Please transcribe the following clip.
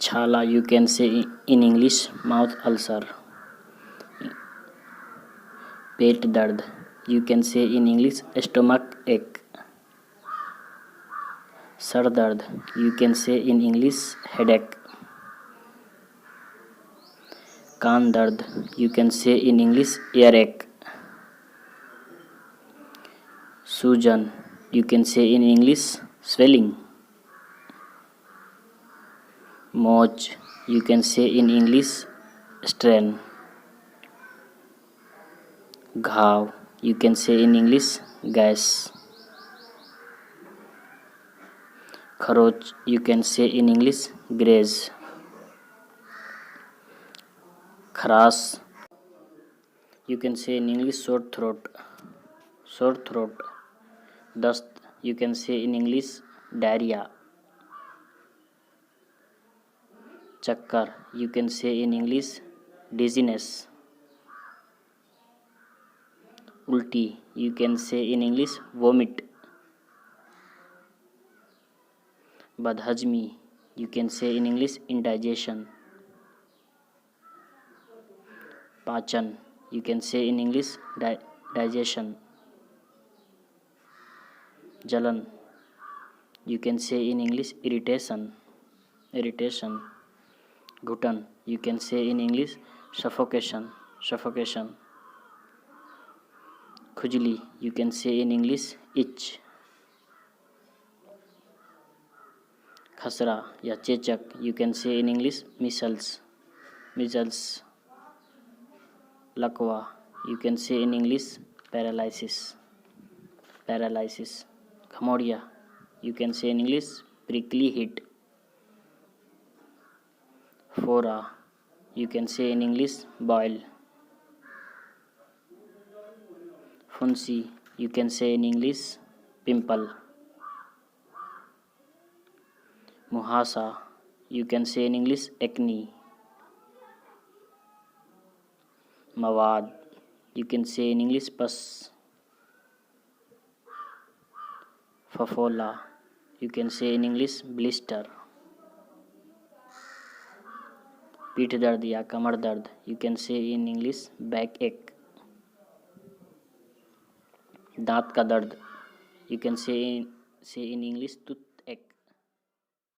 छाला, you can say in English mouth ulcer. पेट दर्द, you can say in English stomach ache. Sir दर्द, you can say in English headache. कान दर्द, you can say in English earache. सूजन, you can say in English swelling. मोच, you can say in English strain. घाव, you can say in English gas. खरोच, you can say in English graze. खराश, you can say in English sore throat. Sore throat. दस्त, you can say in English diarrhea. चक्कर, you can say in English dizziness. उल्टी, you can say in English vomit. बदहजमी, you can say in English indigestion. पाचन, you can say in English digestion. जलन, you can say in English irritation. घुटन, you can say in English suffocation. खुजली, you can say in English itch. खसरा या चेचक, you can say in English measles. लकवा, you can say in English paralysis. खमोड़िया, you can say in English prickly heat. फोरा, you can say in English boil. फुंसी, you can say in English pimple. मुहासा, you can say in English acne. मवाद, you can say in English pus. फफोला, you can say in English blister. पीठ दर्द या कमर दर्द, you can say in English backache. दांत का दर्द, you can say in English